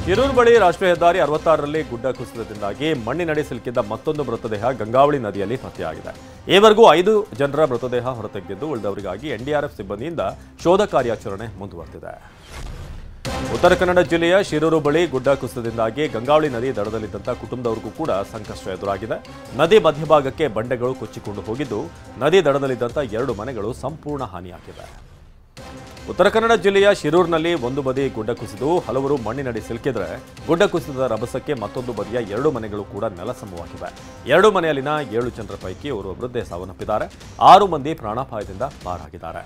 ಶಿರೂರು ಬಳಿ ರಾಷ್ಟ್ರೀಯ ಹೆದ್ದಾರಿ 66ರಲ್ಲಿ ಗುಡ್ಡ ಕುಸಿತದಿಂದಾಗಿ ಮಣ್ಣಿನಡಿ ಸಿಲುಕಿದ್ದ ಮತ್ತೊಂದು ಮೃತದೇಹ ಗಂಗಾವಳಿ ನದಿಯಲ್ಲಿ ಪತ್ತೆಯಾಗಿದೆ. ಈವರೆಗೂ 5 ಜನರ ಮೃತದೇಹ ಹೊರತೆಗೆದಿದ್ದು ಉಳಿದವರಿಗಾಗಿ ಎನ್ಡಿಆರ್ಎಫ್ ಸಿಬ್ಬಂದಿಯಿಂದ ಶೋಧ ಕಾರ್ಯಾಚರಣೆ ಮುಂದುವರೆದಿದೆ. ಉತ್ತರ ಕನ್ನಡ ಜಿಲ್ಲೆಯ ಶಿರೂರು ಬಳಿ ಗುಡ್ಡ ಕುಸಿತದಿಂದಾಗಿ ಗಂಗಾವಳಿ ನದಿ ದಡದಲ್ಲಿದ್ದಂಥ ಕುಟುಂಬದವರಿಗೂ ಕೂಡ ಸಂಕಷ್ಟ ಎದುರಾಗಿದೆ. ನದಿ ಮಧ್ಯಭಾಗಕ್ಕೆ ಬಂಡೆಗಳು ಕೊಚ್ಚಿಕೊಂಡು ಹೋಗಿದ್ದು ನದಿ ದಡದಲ್ಲಿದ್ದಂಥ 2 ಮನೆಗಳು ಸಂಪೂರ್ಣ ಹಾನಿಯಾಗಿವೆ. ಉತ್ತರ ಕನ್ನಡ ಜಿಲ್ಲೆಯ ಶಿರೂರಿನಲ್ಲಿ ಒಂದು ಬದಿ ಗುಡ್ಡ ಕುಸಿದು ಹಲವರು ಮಣ್ಣಿನಡಿ ಸಿಲುಕಿದ್ರೆ ಗುಡ್ಡ ಕುಸಿತದ ರಭಸಕ್ಕೆ ಮತ್ತೊಂದು ಬದಿಯ 2 ಮನೆಗಳು ಕೂಡ ನೆಲಸಮವಾಗಿವೆ. 2 ಮನೆಯಲ್ಲಿನ 7 ಜನರ ಪೈಕಿ ಓರ್ವ ವೃದ್ಧೆ ಸಾವನ್ನಪ್ಪಿದ್ದಾರೆ. 6 ಮಂದಿ ಪ್ರಾಣಾಪಾಯದಿಂದ ಪಾರಾಗಿದ್ದಾರೆ.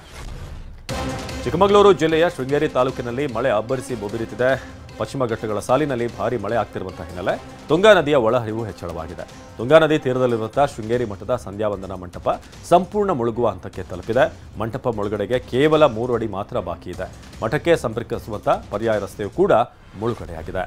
ಚಿಕ್ಕಮಗಳೂರು ಜಿಲ್ಲೆಯ ಶೃಂಗೇರಿ ತಾಲೂಕಿನಲ್ಲಿ ಮಳೆ ಅಬ್ಬರಿಸಿ ಬೊಬಿರಿತಿದೆ. ಪಶ್ಚಿಮ ಘಟ್ಟಗಳ ಸಾಲಿನಲ್ಲಿ ಭಾರೀ ಮಳೆ ಆಗ್ತಿರುವಂತಹ ಹಿನ್ನೆಲೆ ತುಂಗಾ ನದಿಯ ಒಳಹರಿವು ಹೆಚ್ಚಳವಾಗಿದೆ. ತುಂಗಾ ನದಿ ತೀರದಲ್ಲಿರುವಂತಹ ಶೃಂಗೇರಿ ಮಠದ ಸಂಧ್ಯಾವಂದನಾ ಮಂಟಪ ಸಂಪೂರ್ಣ ಮುಳುಗುವ ಹಂತಕ್ಕೆ ತಲುಪಿದೆ. ಮಂಟಪ ಮುಳುಗಡೆಗೆ ಕೇವಲ 3 ಅಡಿ ಮಾತ್ರ ಬಾಕಿ ಇದೆ. ಮಠಕ್ಕೆ ಸಂಪರ್ಕಿಸುವಂತಹ ಪರ್ಯಾಯ ರಸ್ತೆಯೂ ಕೂಡ ಮುಳುಗಡೆಯಾಗಿದೆ.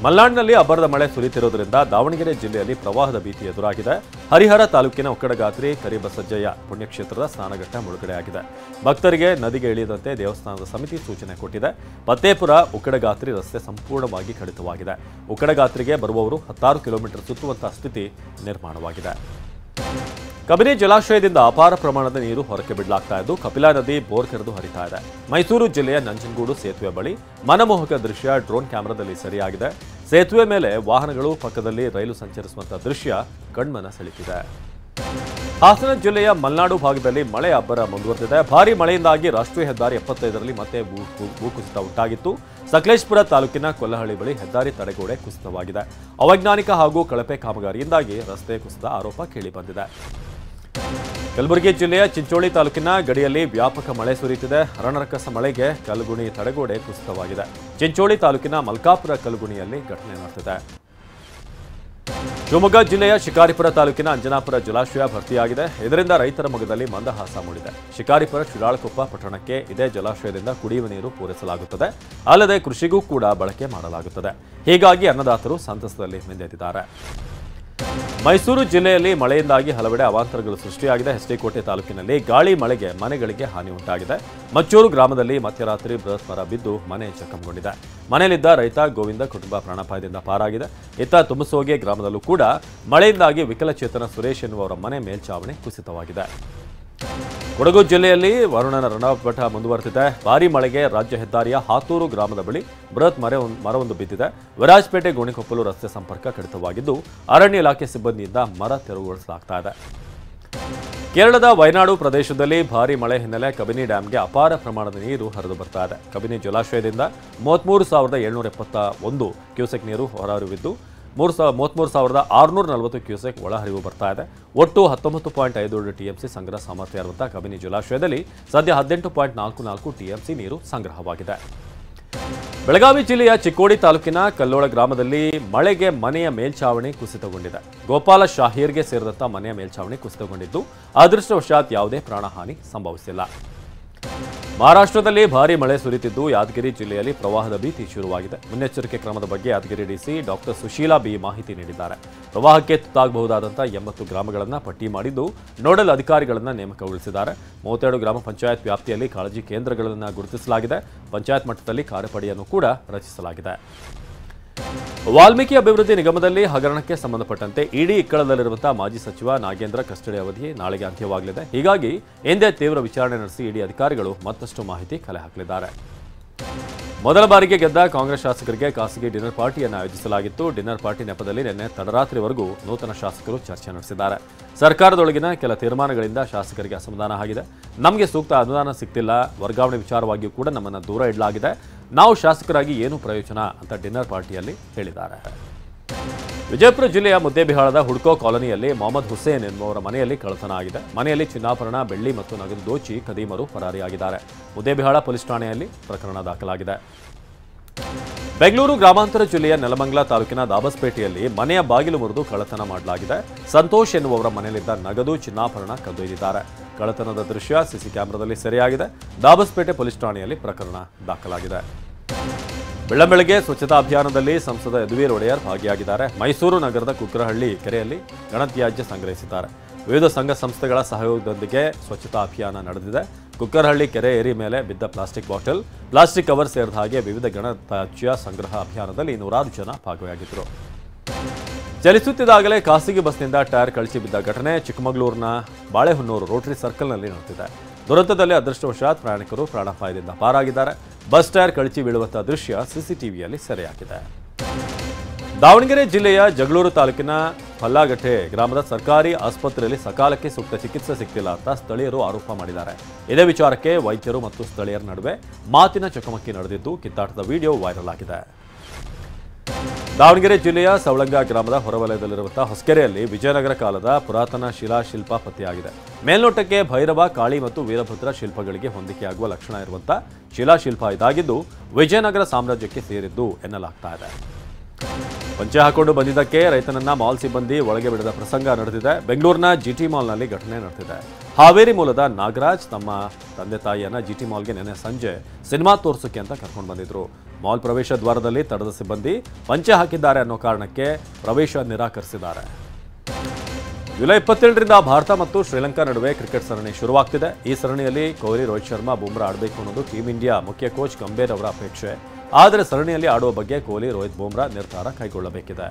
ಮಲ್ನಾಡಿನಲ್ಲಿ ಅಬ್ಬರದ ಮಳೆ ಸುರಿಯುತ್ತಿರುವುದರಿಂದ ದಾವಣಗೆರೆ ಜಿಲ್ಲೆಯಲ್ಲಿ ಪ್ರವಾಹದ ಭೀತಿ ಎದುರಾಗಿದೆ. ಹರಿಹರ ತಾಲೂಕಿನ ಒಕ್ಕಡಗಾತ್ರಿ ಕರಿಬಸಜ್ಜಯ್ಯ ಪುಣ್ಯಕ್ಷೇತ್ರದ ಸ್ನಾನಘಟ್ಟ ಮುಳುಗಡೆಯಾಗಿದೆ. ಭಕ್ತರಿಗೆ ನದಿಗೆ ಇಳಿಯದಂತೆ ದೇವಸ್ಥಾನದ ಸಮಿತಿ ಸೂಚನೆ ಕೊಟ್ಟಿದೆ. ಫತ್ತೇಪುರ ಉಕ್ಕಡಗಾತ್ರಿ ರಸ್ತೆ ಸಂಪೂರ್ಣವಾಗಿ ಕಡಿತವಾಗಿದೆ. ಉಕ್ಕಡಗಾತ್ರಿಗೆ ಬರುವವರು 16 ಕಿಲೋಮೀಟರ್ ಸುತ್ತುವಂತಹ ಸ್ಥಿತಿ ನಿರ್ಮಾಣವಾಗಿದೆ. ಕಬಿನಿ ಜಲಾಶಯದಿಂದ ಅಪಾರ ಪ್ರಮಾಣದ ನೀರು ಹೊರಕ್ಕೆ ಬಿಡಲಾಗ್ತಾ ಇದ್ದು ಕಪಿಲಾ ನದಿ ಬೋರ್ ಕೆರೆದು ಹರಿತಾ ಇದೆ. ಮೈಸೂರು ಜಿಲ್ಲೆಯ ನಂಜನಗೂಡು ಸೇತುವೆ ಬಳಿ ಮನಮೋಹಕ ದೃಶ್ಯ ಡ್ರೋನ್ ಕ್ಯಾಮೆರಾದಲ್ಲಿ ಸೆರೆಯಾಗಿದೆ. ಸೇತುವೆ ಮೇಲೆ ವಾಹನಗಳು, ಪಕ್ಕದಲ್ಲಿ ರೈಲು ಸಂಚರಿಸುವಂತಹ ದೃಶ್ಯ ಕಣ್ಮನ ಸೆಳೆದಿದೆ. ಹಾಸನ ಜಿಲ್ಲೆಯ ಮಲೆನಾಡು ಭಾಗದಲ್ಲಿ ಮಳೆ ಅಬ್ಬರ ಮುಂದುವರೆದಿದೆ. ಭಾರೀ ಮಳೆಯಿಂದಾಗಿ ರಾಷ್ಟ್ರೀಯ ಹೆದ್ದಾರಿ 75ರಲ್ಲಿ ಮತ್ತೆ ಭೂಕುಸಿತ ಉಂಟಾಗಿತ್ತು. ಸಕಲೇಶಪುರ ತಾಲೂಕಿನ ಕೊಲ್ಲಹಳ್ಳಿ ಬಳಿ ಹೆದ್ದಾರಿ ತಡೆಗೋಡೆ ಕುಸಿತವಾಗಿದೆ. ಅವೈಜ್ಞಾನಿಕ ಹಾಗೂ ಕಳಪೆ ಕಾಮಗಾರಿಯಿಂದಾಗಿ ರಸ್ತೆ ಕುಸಿದ ಆರೋಪ ಕೇಳಿಬಂದಿದೆ. ಕಲಬುರಗಿ ಜಿಲ್ಲೆಯ ಚಿಂಚೋಳಿ ತಾಲೂಕಿನ ಗಡಿಯಲ್ಲಿ ವ್ಯಾಪಕ ಮಳೆ ಸುರಿಯುತ್ತಿದೆ. ರಣರಕ್ಕಸ ಮಳೆಗೆ ಕಲಗುಣಿ ತಡೆಗೋಡೆ ಕುಸಿತವಾಗಿದೆ. ಚಿಂಚೋಳಿ ತಾಲೂಕಿನ ಮಲ್ಕಾಪುರ ಕಲಗುಣಿಯಲ್ಲಿ ಘಟನೆ ನಡೆದಿದೆ. ಶಿವಮೊಗ್ಗ ಜಿಲ್ಲೆಯ ಶಿಕಾರಿಪುರ ತಾಲೂಕಿನ ಅಂಜನಾಪುರ ಜಲಾಶಯ ಭರ್ತಿಯಾಗಿದೆ. ಇದರಿಂದ ರೈತರ ಮೊಗದಲ್ಲಿ ಮಂದಹಾಸ ಮೂಡಿದೆ. ಶಿಕಾರಿಪುರ ಶಿರಾಳಕೊಪ್ಪ ಪಟ್ಟಣಕ್ಕೆ ಇದೇ ಜಲಾಶಯದಿಂದ ಕುಡಿಯುವ ನೀರು ಪೂರೈಸಲಾಗುತ್ತದೆ. ಅಲ್ಲದೆ ಕೃಷಿಗೂ ಕೂಡ ಬಳಕೆ ಮಾಡಲಾಗುತ್ತದೆ. ಹೀಗಾಗಿ ಅನ್ನದಾತರು ಸಂತಸದಲ್ಲಿ ಮಿಂದೆದ್ದಿದ್ದಾರೆ. ಮೈಸೂರು ಜಿಲ್ಲೆಯಲ್ಲಿ ಮಳೆಯಿಂದಾಗಿ ಹಲವೆಡೆ ಅವಾಂತರಗಳು ಸೃಷ್ಟಿಯಾಗಿದೆ. ಎಸ್ಟಿಕೋಟೆ ತಾಲೂಕಿನಲ್ಲಿ ಗಾಳಿ ಮಳೆಗೆ ಮನೆಗಳಿಗೆ ಹಾನಿ ಉಂಟಾಗಿದೆ. ಮಚ್ಚೂರು ಗ್ರಾಮದಲ್ಲಿ ಮಧ್ಯರಾತ್ರಿ ಬೃಹತ್ ಮರ ಬಿದ್ದು ಮನೆ ಜಖಂಗೊಂಡಿದೆ. ಮನೆಯಲ್ಲಿದ್ದ ರೈತ ಗೋವಿಂದ ಕುಟುಂಬ ಪ್ರಾಣಾಪಾಯದಿಂದ ಪಾರಾಗಿದೆ. ಇತ್ತ ತುಮಸೋಗೆ ಗ್ರಾಮದಲ್ಲೂ ಕೂಡ ಮಳೆಯಿಂದಾಗಿ ವಿಕಲಚೇತನ ಸುರೇಶ್ ಎನ್ನುವವರ ಮನೆ ಮೇಲ್ಛಾವಣಿ ಕುಸಿತವಾಗಿದೆ. ಕೊಡಗು ಜಿಲ್ಲೆಯಲ್ಲಿ ವರುಣನ ರಣಪಟ ಮುಂದುವರೆದಿದೆ. ಭಾರೀ ಮಳೆಗೆ ರಾಜ್ಯ ಹೆದ್ದಾರಿಯ ಹಾತೂರು ಗ್ರಾಮದ ಬಳಿ ಬೃಹತ್ ಮರವೊಂದು ಬಿದ್ದಿದೆ. ವಿರಾಜಪೇಟೆ ಗೋಣಿಕೊಪ್ಪಲು ರಸ್ತೆ ಸಂಪರ್ಕ ಕಡಿತವಾಗಿದ್ದು ಅರಣ್ಯ ಇಲಾಖೆ ಸಿಬ್ಬಂದಿಯಿಂದ ಮರ ತೆರವುಗೊಳಿಸಲಾಗ್ತಾ ಇದೆ. ಕೇರಳದ ವಯನಾಡು ಪ್ರದೇಶದಲ್ಲಿ ಭಾರೀ ಮಳೆ ಹಿನ್ನೆಲೆ ಕಬಿನಿ ಡ್ಯಾಂಗೆ ಅಪಾರ ಪ್ರಮಾಣದ ನೀರು ಹರಿದು ಬರ್ತಾ ಇದೆ. ಕಬಿನಿ ಜಲಾಶಯದಿಂದ 33,771 ಕ್ಯೂಸೆಕ್ ನೀರು ಹೊರಹರಿವಿದ್ದು 33,640 ಕ್ಯೂಸೆಕ್ ಒಳಹರಿವು ಬರ್ತಾ ಇದೆ. ಒಟ್ಟು 19.52 ಟಿಎಂಸಿ ಸಂಗ್ರಹ ಸಾಮರ್ಥ್ಯ ಇರುವಂತಹ ಕಬಿನಿ ಜಲಾಶಯದಲ್ಲಿ ಸದ್ಯ 18.44 ಟಿಎಂಸಿ ನೀರು ಸಂಗ್ರಹವಾಗಿದೆ. ಬೆಳಗಾವಿ ಜಿಲ್ಲೆಯ ಚಿಕ್ಕೋಡಿ ತಾಲೂಕಿನ ಕಲ್ಲೋಳ ಗ್ರಾಮದಲ್ಲಿ ಮಳೆಗೆ ಮನೆಯ ಮೇಲ್ಛಾವಣಿ ಕುಸಿತಗೊಂಡಿದೆ. ಗೋಪಾಲ ಶಾಹೀರ್ಗೆ ಸೇರಿದಂತಹ ಮನೆಯ ಮೇಲ್ಛಾವಣಿ ಕುಸಿತಗೊಂಡಿದ್ದು ಅದೃಷ್ಟವಶಾತ್ ಯಾವುದೇ ಪ್ರಾಣಹಾನಿ ಸಂಭವಿಸಿಲ್ಲ. ಮಹಾರಾಷ್ಟ್ರದಲ್ಲಿ ಭಾರೀ ಮಳೆ ಸುರಿಯುತ್ತಿದ್ದು ಯಾದಗಿರಿ ಜಿಲ್ಲೆಯಲ್ಲಿ ಪ್ರವಾಹದ ಭೀತಿ ಶುರುವಾಗಿದೆ. ಮುನ್ನೆಚ್ಚರಿಕೆ ಕ್ರಮದ ಬಗ್ಗೆ Yadgir DC doctor Sushila B ಮಾಹಿತಿ ನೀಡಿದ್ದಾರೆ. ಪ್ರವಾಹಕ್ಕೆ ತುತ್ತಾಗಬಹುದಾದಂತಹ 80 ಗ್ರಾಮಗಳನ್ನು ಪಟ್ಟಿ ಮಾಡಿದ್ದು ನೋಡಲ್ ಅಧಿಕಾರಿಗಳನ್ನು ನೇಮಕಗೊಳಿಸಿದ್ದಾರೆ. 32 ಗ್ರಾಮ ಪಂಚಾಯತ್ ವ್ಯಾಪ್ತಿಯಲ್ಲಿ ಕಾಳಜಿ ಕೇಂದ್ರಗಳನ್ನು ಗುರುತಿಸಲಾಗಿದೆ. ಪಂಚಾಯತ್ ಮಟ್ಟದಲ್ಲಿ ಕಾರ್ಯಪಡೆಯನ್ನು ಕೂಡ ರಚಿಸಲಾಗಿದೆ. ವಾಲ್ಮೀಕಿ ಅಭಿವೃದ್ಧಿ ನಿಗಮದಲ್ಲಿ ಹಗರಣಕ್ಕೆ ಸಂಬಂಧಪಟ್ಟಂತೆ ಇಡಿ ಇಕ್ಕಳದಲ್ಲಿರುವಂತಹ ಮಾಜಿ ಸಚಿವ ನಾಗೇಂದ್ರ ಕಸ್ಟಡಿ ಅವಧಿ ನಾಳೆಗೆ ಅಂತ್ಯವಾಗಲಿದೆ. ಹೀಗಾಗಿ ಎಂದೇ ತೀವ್ರ ವಿಚಾರಣೆ ನಡೆಸಿ ಇಡಿ ಅಧಿಕಾರಿಗಳು ಮತ್ತಷ್ಟು ಮಾಹಿತಿ ಕಲೆ ಹಾಕಲಿದ್ದಾರೆ. ಮೊದಲ ಬಾರಿಗೆ ಗೆದ್ದ ಕಾಂಗ್ರೆಸ್ ಶಾಸಕರಿಗೆ ಖಾಸಗಿ ಡಿನ್ನರ್ ಪಾರ್ಟಿಯನ್ನು ಆಯೋಜಿಸಲಾಗಿತ್ತು. ಡಿನ್ನರ್ ಪಾರ್ಟಿ ನೆಪದಲ್ಲಿ ನಿನ್ನೆ ತಡರಾತ್ರಿವರೆಗೂ ನೂತನ ಶಾಸಕರು ಚರ್ಚೆ ನಡೆಸಿದ್ದಾರೆ. ಸರ್ಕಾರದೊಳಗಿನ ಕೆಲ ತೀರ್ಮಾನಗಳಿಂದ ಶಾಸಕರಿಗೆ ಅಸಮಾಧಾನ ಆಗಿದೆ. ನಮಗೆ ಸೂಕ್ತ ಅನುದಾನ ಸಿಗ್ತಿಲ್ಲ, ವರ್ಗಾವಣೆ ವಿಚಾರವಾಗಿಯೂ ಕೂಡ ನಮ್ಮನ್ನು ದೂರ ಇಡಲಾಗಿದೆ, ನಾವು ಶಾಸಕರಾಗಿ ಏನು ಪ್ರಯೋಜನ ಅಂತ ಡಿನ್ನರ್ ಪಾರ್ಟಿಯಲ್ಲಿ ಹೇಳಿದ್ದಾರೆ. ವಿಜಯಪುರ ಜಿಲ್ಲೆಯ ಮುದ್ದೇಬಿಹಾಳದ ಹುಡ್ಕೋ ಕಾಲೋನಿಯಲ್ಲಿ ಮೊಹಮ್ಮದ್ ಹುಸೇನ್ ಎನ್ನುವರ ಮನೆಯಲ್ಲಿ ಕಳ್ಳತನ ಆಗಿದೆ. ಮನೆಯಲ್ಲಿ ಚಿನ್ನಾಭರಣ, ಬೆಳ್ಳಿ ಮತ್ತು ನಗದು ದೋಚಿ ಖದೀಮರು ಪರಾರಿಯಾಗಿದ್ದಾರೆ. ಮುದ್ದೇಬಿಹಾಳ ಪೊಲೀಸ್ ಠಾಣೆಯಲ್ಲಿ ಪ್ರಕರಣ ದಾಖಲಾಗಿದೆ. ಬೆಂಗಳೂರು ಗ್ರಾಮಾಂತರ ಜಿಲ್ಲೆಯ ನೆಲಮಂಗಲ ತಾಲೂಕಿನ ದಾಬಸ್ಪೇಟೆಯಲ್ಲಿ ಮನೆಯ ಬಾಗಿಲು ಮುರಿದು ಕಳ್ಳತನ ಮಾಡಲಾಗಿದೆ. ಸಂತೋಷ್ ಎನ್ನುವವರ ಮನೆಯಲ್ಲಿದ್ದ ನಗದು, ಚಿನ್ನಾಭರಣ ಕದ್ದೊಯ್ದಿದ್ದಾರೆ. ಕಳ್ಳತನದ ದೃಶ್ಯ ಸಿಸಿ ಕ್ಯಾಮೆರಾದಲ್ಲಿ ಸೆರೆಯಾಗಿದೆ. ದಾಬಸ್ಪೇಟೆ ಪೊಲೀಸ್ ಠಾಣೆಯಲ್ಲಿ ಪ್ರಕರಣ ದಾಖಲಾಗಿದೆ. ಬೆಳ್ಳಂಬೆಳಗ್ಗೆ ಸ್ವಚ್ಛತಾ ಅಭಿಯಾನದಲ್ಲಿ ಸಂಸದ ಯದುವೀರ್ ಒಡೆಯರ್ ಭಾಗಿಯಾಗಿದ್ದಾರೆ. ಮೈಸೂರು ನಗರದ ಕುಕ್ಕರಹಳ್ಳಿ ಕೆರೆಯಲ್ಲಿ ಘನತ್ಯಾಜ್ಯ ಸಂಗ್ರಹಿಸಿದ್ದಾರೆ. ವಿವಿಧ ಸಂಘ ಸಂಸ್ಥೆಗಳ ಸಹಯೋಗದೊಂದಿಗೆ ಸ್ವಚ್ಛತಾ ಅಭಿಯಾನ ನಡೆದಿದೆ. ಕುಕ್ಕರಹಳ್ಳಿ ಕೆರೆ ಏರಿ ಮೇಲೆ ಬಿದ್ದ ಪ್ಲಾಸ್ಟಿಕ್ ಬಾಟಲ್, ಪ್ಲಾಸ್ಟಿಕ್ ಕವರ್ ಸೇರಿದ ಹಾಗೆ ವಿವಿಧ ಘನತ್ಯಾಜ್ಯ ಸಂಗ್ರಹ ಅಭಿಯಾನದಲ್ಲಿ 100 ಜನ ಭಾಗಿಯಾಗಿದ್ದರು. ಚಲಿಸುತ್ತಿದ್ದಾಗಲೇ ಖಾಸಗಿ ಬಸ್ನಿಂದ ಟೈರ್ ಕಳಚಿ ಬಿದ್ದ ಘಟನೆ ಚಿಕ್ಕಮಗಳೂರಿನ ಬಾಳೆಹೊನ್ನೂರು ರೋಟರಿ ಸರ್ಕಲ್ನಲ್ಲಿ ನಡೆದಿದೆ. ದುರಂತದಲ್ಲಿ ಅದೃಷ್ಟವಶಾತ್ ಪ್ರಯಾಣಿಕರು ಪ್ರಾಣಾಪಾಯದಿಂದ ಪಾರಾಗಿದ್ದಾರೆ. ಬಸ್ ಟೈರ್ ಕಳಚಿ ಬೀಳುವಂತಹ ದೃಶ್ಯ ಸಿಸಿಟಿವಿಯಲ್ಲಿ ಸೆರೆಯಾಗಿದೆ. ದಾವಣಗೆರೆ ಜಿಲ್ಲೆಯ ಜಗಳೂರು ತಾಲೂಕಿನ ಪಲ್ಲಾಗಟ್ಟೆ ಗ್ರಾಮದ ಸರ್ಕಾರಿ ಆಸ್ಪತ್ರೆಯಲ್ಲಿ ಸಕಾಲಕ್ಕೆ ಸೂಕ್ತ ಚಿಕಿತ್ಸೆ ಸಿಕ್ಕಿಲ್ಲ ಅಂತ ಸ್ಥಳೀಯರು ಆರೋಪ ಮಾಡಿದ್ದಾರೆ. ಇದೇ ವಿಚಾರಕ್ಕೆ ವೈದ್ಯರು ಮತ್ತು ಸ್ಥಳೀಯರ ನಡುವೆ ಮಾತಿನ ಚಕಮಕಿ ನಡೆದಿದ್ದು ಕಿತ್ತಾಟದ ವಿಡಿಯೋ ವೈರಲ್ ಆಗಿದೆ. ದಾವಣಗೆರೆ ಜಿಲ್ಲೆಯ ಸವಳಂಗ ಗ್ರಾಮದ ಹೊರವಲಯದಲ್ಲಿರುವಂತಹ ಹೊಸಕೆರೆಯಲ್ಲಿ ವಿಜಯನಗರ ಕಾಲದ ಪುರಾತನ ಶಿಲಾಶಿಲ್ಪ ಪತ್ತೆಯಾಗಿದೆ. ಮೇಲ್ನೋಟಕ್ಕೆ ಭೈರವ, ಕಾಳಿ ಮತ್ತು ವೀರಭದ್ರ ಶಿಲ್ಪಗಳಿಗೆ ಹೊಂದಿಕೆಯಾಗುವ ಲಕ್ಷಣ ಇರುವಂತಹ ಶಿಲಾಶಿಲ್ಪ ಇದಾಗಿದ್ದು ವಿಜಯನಗರ ಸಾಮ್ರಾಜ್ಯಕ್ಕೆ ಸೇರಿದ್ದು ಎನ್ನಲಾಗ್ತಾ ಇದೆ. ಪಂಚೆ ಹಾಕೊಂಡು ಬಂದಿದ್ದಕ್ಕೆ ರೈತನನ್ನ ಮಾಲ್ ಸಿಬ್ಬಂದಿ ಒಳಗೆ ಬಿಡದ ಪ್ರಸಂಗ ನಡೆದಿದೆ. ಬೆಂಗಳೂರಿನ ಜಿಟಿ ಮಾಲ್ನಲ್ಲಿ ಘಟನೆ ನಡೆದಿದೆ. ಹಾವೇರಿ ಮೂಲದ ನಾಗರಾಜ್ ತಮ್ಮ ತಂದೆ ತಾಯಿಯನ್ನ ಜಿಟಿ ಮಾಲ್ಗೆ ನಿನ್ನೆ ಸಂಜೆ ಸಿನಿಮಾ ತೋರಿಸೋಕೆ ಅಂತ ಕರ್ಕೊಂಡು ಬಂದಿದ್ರು. ಮಾಲ್ ಪ್ರವೇಶ ದ್ವಾರದಲ್ಲಿ ತಡೆದ ಸಿಬ್ಬಂದಿ ಪಂಚೆ ಹಾಕಿದ್ದಾರೆ ಅನ್ನೋ ಕಾರಣಕ್ಕೆ ಪ್ರವೇಶ ನಿರಾಕರಿಸಿದ್ದಾರೆ. ಜುಲೈ 27ರಿಂದ ಭಾರತ ಮತ್ತು ಶ್ರೀಲಂಕಾ ನಡುವೆ ಕ್ರಿಕೆಟ್ ಸರಣಿ ಶುರುವಾಗ್ತಿದೆ. ಈ ಸರಣಿಯಲ್ಲಿ ಕೊಹ್ಲಿ, ರೋಹಿತ್ ಶರ್ಮಾ, ಬುಮ್ರಾ ಆಡಬೇಕು ಅನ್ನೋದು ಟೀಂ ಇಂಡಿಯಾ ಮುಖ್ಯ ಕೋಚ್ ಗಂಭೀರ್ ಅವರ ಅಪೇಕ್ಷೆ. ಆದರೆ ಸರಣಿಯಲ್ಲಿ ಆಡುವ ಬಗ್ಗೆ ಕೊಹ್ಲಿ, ರೋಹಿತ್, ಬುಮ್ರಾ ನಿರ್ಧಾರ ಕೈಗೊಳ್ಳಬೇಕಿದೆ.